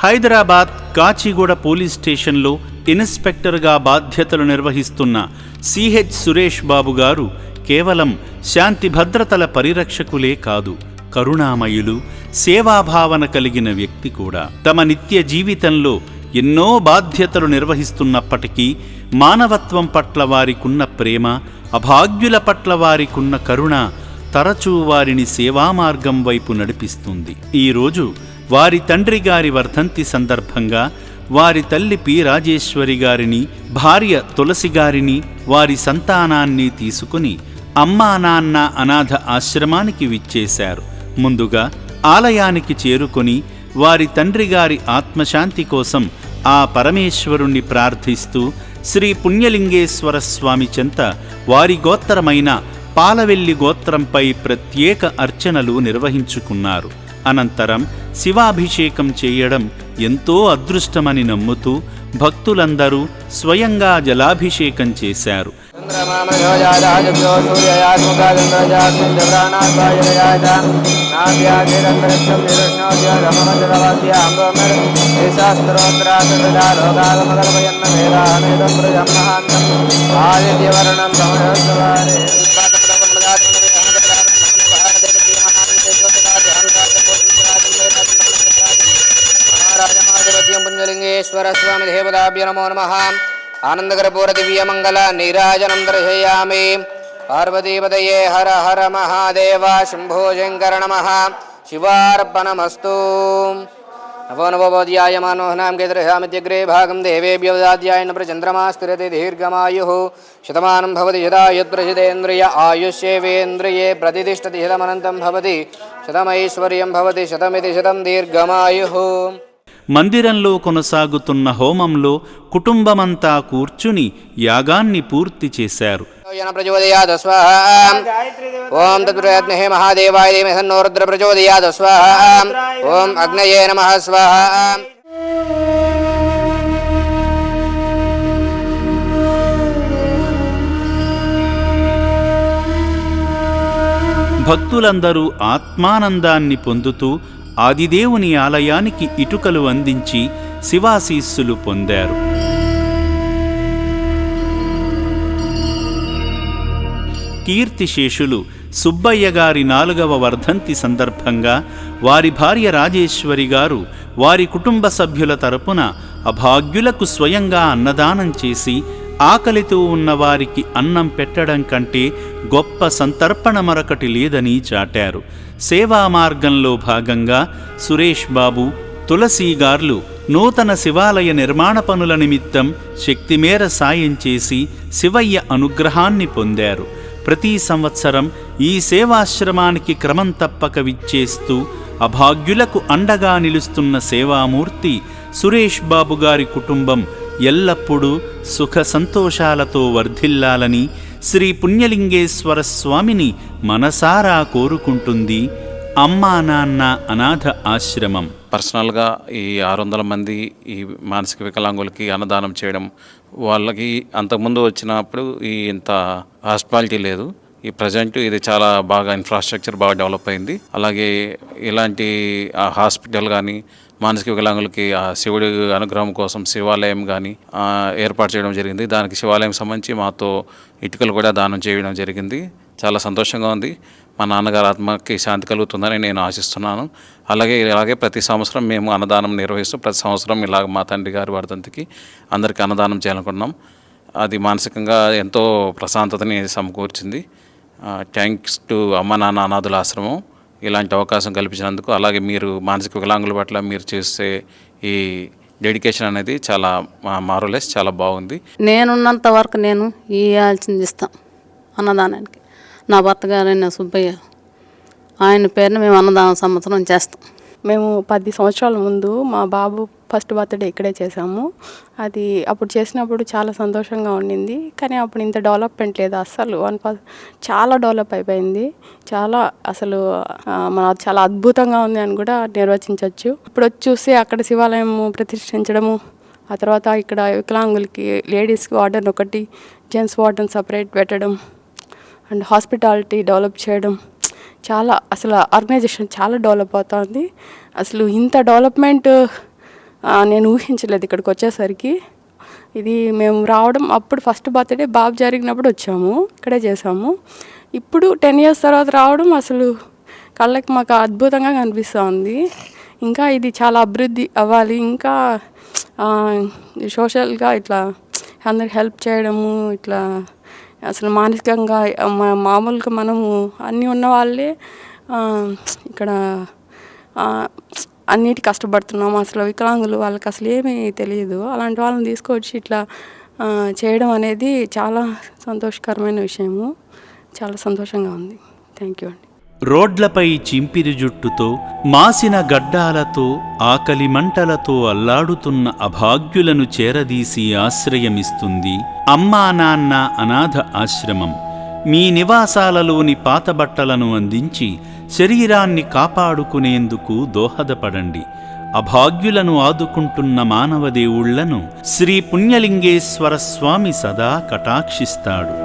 Hyderabad Kachiguda police స్టేషన్లో ఇన్స్పెక్టర్గా బాధ్యతలు నిర్వహిస్తున్న సిహెచ్ సురేష్ బాబు గారు కేవలం శాంతి భద్రతల పరిరక్షకులే కాదు, కరుణామయులు, సేవాభావన కలిగిన వ్యక్తి కూడా. తమ నిత్య జీవితంలో ఎన్నో బాధ్యతలు నిర్వహిస్తున్నప్పటికీ మానవత్వం పట్ల వారికున్న ప్రేమ, అభాగ్యుల పట్ల వారికున్న కరుణ తరచూ వారిని సేవామార్గం వైపు నడిపిస్తుంది. ఈరోజు వారి తండ్రి గారి వర్ధంతి సందర్భంగా వారి తల్లి పి రాజేశ్వరి గారిని, భార్య తులసి గారిని, వారి సంతానాన్ని తీసుకుని అమ్మా నాన్న అనాథ ఆశ్రమానికి విచ్చేశారు. ముందుగా ఆలయానికి చేరుకొని వారి తండ్రి గారి ఆత్మశాంతి కోసం ఆ పరమేశ్వరుణ్ణి ప్రార్థిస్తూ శ్రీ పుణ్యలింగేశ్వర స్వామి చెంత వారి గోత్రమైన పాలవెల్లి గోత్రంపై ప్రత్యేక అర్చనలు నిర్వహించుకున్నారు. అనంతరం శివాభిషేకం చేయడం ఎంతో అదృష్టమని నమ్ముతూ భక్తులందరూ స్వయంగా జలాభిషేకం చేశారు. పుణ్యలింగేశ్వర స్వామి దేవతాభ్యో నమో నమః. ఆనందకర్పూర దివ్యమంగళ నీరాజనం దర్శయామి. పార్వతీపతయే హర హర మహాదేవ శంభో శంకర నమః. శివార్పణమస్తు. నవో నవోధ్యాయమానోహనాం కేదర్శయామిత్యగ్రే భాగం దేవేభ్యో దదాధ్యాయన ప్రచంద్రమా స్థిరతి దీర్ఘమాయుః. శతమానం భవతి శతాయుత్ప్రశితేంద్రియ ఆయుష్యేవేంద్రియే ప్రతిష్ఠతి శతమనంతం భవతి శతమైశ్వర్యం భవతి శతమితి శతం దీర్ఘమాయుః. మందిరంలో కొనసాగుతున్న హోమంలో కుటుంబమంతా కూర్చుని యాగాన్ని పూర్తి చేశారు. ప్రచోదయాత్ స్వాహా. ఓం తత్ప్రయత్నహే మహాదేవాయ ధీమహి తన్నో రుద్ర ప్రచోదయాత్ స్వాహా. ఓం అగ్నయే నమః స్వాహా. భక్తులందరూ ఆత్మానందాన్ని పొందుతూ ఆదిదేవుని ఆలయానికి ఇటుకలు అందించి శివాశీస్సులు పొందారు. కీర్తిశేషులు సుబ్బయ్య గారి 4వ వర్ధంతి సందర్భంగా వారి భార్య రాజేశ్వరి గారు వారి కుటుంబ సభ్యుల తరపున అభాగ్యులకు స్వయంగా అన్నదానం చేసి ఆకలితో ఉన్నవారికి అన్నం పెట్టడం కంటే గొప్ప సంతర్పణ మరొకటి లేదని చాటారు. సేవా మార్గంలో భాగంగా సురేష్ బాబు, తులసి గార్లు నూతన శివాలయ నిర్మాణ పనుల నిమిత్తం శక్తిమేర సాయం చేసి శివయ్య అనుగ్రహాన్ని పొందారు. ప్రతి సంవత్సరం ఈ సేవాశ్రమానికి క్రమం తప్పక విచ్చేస్తూ అభాగ్యులకు అండగా నిలుస్తున్న సేవామూర్తి సురేష్ బాబు గారి కుటుంబం ఎల్లప్పుడూ సుఖ సంతోషాలతో వర్ధిల్లాలని శ్రీ పుణ్యలింగేశ్వర స్వామిని మనసారా కోరుకుంటుంది అమ్మా నాన్న అనాథ ఆశ్రమం. పర్సనల్గా ఈ 600 మంది ఈ మానసిక వికలాంగులకి అన్నదానం చేయడం, వాళ్ళకి అంతకుముందు వచ్చినప్పుడు ఈ ఇంత హాస్పిటాలిటీ లేదు. ఈ ప్రజెంట్ ఇది చాలా బాగా ఇన్ఫ్రాస్ట్రక్చర్ బాగా డెవలప్ అయింది. అలాగే ఇలాంటి హాస్పిటల్ కానీ మానసిక వికలాంగులకి శివుడి అనుగ్రహం కోసం శివాలయం కానీ ఏర్పాటు చేయడం జరిగింది. దానికి శివాలయం సంబంధించి మాతో ఇటుకలు కూడా దానం చేయడం జరిగింది. చాలా సంతోషంగా ఉంది. మా నాన్నగారి ఆత్మకి శాంతి కలుగుతుందని నేను ఆశిస్తున్నాను. అలాగే ప్రతి సంవత్సరం మేము అన్నదానం నిర్వహిస్తూ ప్రతి సంవత్సరం ఇలాగ మా తండ్రి గారి వర్ధంతికి అందరికీ అన్నదానం చేయాలనుకున్నాం. అది మానసికంగా ఎంతో ప్రశాంతతని సమకూర్చింది. థ్యాంక్స్ టు అమ్మ నాన్న అనాథుల ఆశ్రమం ఇలాంటి అవకాశం కల్పించినందుకు. అలాగే మీరు మానసిక వికలాంగుల పట్ల మీరు చేసే ఈ డెడికేషన్ అనేది చాలా మారులెస్, చాలా బాగుంది. నేనున్నంత వరకు నేను ఈ ఆలోచన ఇస్తాం అన్నదానానికి. నా భర్త గారైన సుబ్బయ్య ఆయన పేరున మేము అన్నదానం సంవత్సరం చేస్తాం. మేము 10 సంవత్సరాల ముందు మా బాబు ఫస్ట్ బర్త్డే ఇక్కడే చేసాము. అది అప్పుడు చేసినప్పుడు చాలా సంతోషంగా ఉండింది. కానీ అప్పుడు ఇంత డెవలప్మెంట్ లేదు అస్సలు. చాలా డెవలప్ అయిపోయింది. అసలు చాలా అద్భుతంగా ఉంది అని కూడా నిర్వచించవచ్చు. ఇప్పుడు వచ్చి చూస్తే అక్కడ శివాలయం ప్రతిష్ఠించడము, ఆ తర్వాత ఇక్కడ వికలాంగులకి లేడీస్కి వార్డెన్ ఒకటి, జెంట్స్ వార్డెన్ సపరేట్ పెట్టడం, అండ్ హాస్పిటాలిటీ డెవలప్ చేయడం, చాలా అసలు ఆర్గనైజేషన్ చాలా డెవలప్ అవుతుంది. అసలు ఇంత డెవలప్మెంట్ నేను ఊహించలేదు ఇక్కడికి వచ్చేసరికి. ఇది మేము రావడం అప్పుడు ఫస్ట్ బర్త్డే బాబు జరిగినప్పుడు వచ్చాము, ఇక్కడే చేసాము. ఇప్పుడు 10 years తర్వాత రావడం అసలు కళ్ళకి మాకు అద్భుతంగా కనిపిస్తూ ఉంది. ఇంకా ఇది చాలా అభివృద్ధి అవ్వాలి, ఇంకా సోషల్గా ఇట్లా అందరికి హెల్ప్ చేయడము, ఇట్లా అసలు మానసికంగా మామూలుగా మనము అన్నీ ఉన్న వాళ్ళే ఇక్కడ అన్నిటి కష్టపడుతున్నాము. అసలు వికలాంగులు వాళ్ళకి అసలు ఏమీ తెలియదు. అలాంటి వాళ్ళని తీసుకొచ్చి ఇట్లా చేయడం అనేది చాలా సంతోషకరమైన విషయము. చాలా సంతోషంగా ఉంది. థ్యాంక్ యూ అండి. రోడ్లపై చింపిరి జుట్టుతో, మాసిన గడ్డాలతో, ఆకలి మంటలతో అల్లాడుతున్న అభాగ్యులను చేరదీసి ఆశ్రయమిస్తుంది అమ్మా నాన్న అనాథ ఆశ్రమం. మీ నివాసాలలోని పాత బట్టలను అందించి శరీరాన్ని కాపాడుకునేందుకు దోహదపడండి. అభాగ్యులను ఆదుకుంటున్న మానవదేవుళ్లను శ్రీ పుణ్యలింగేశ్వర స్వామి సదా కటాక్షిస్తాడు.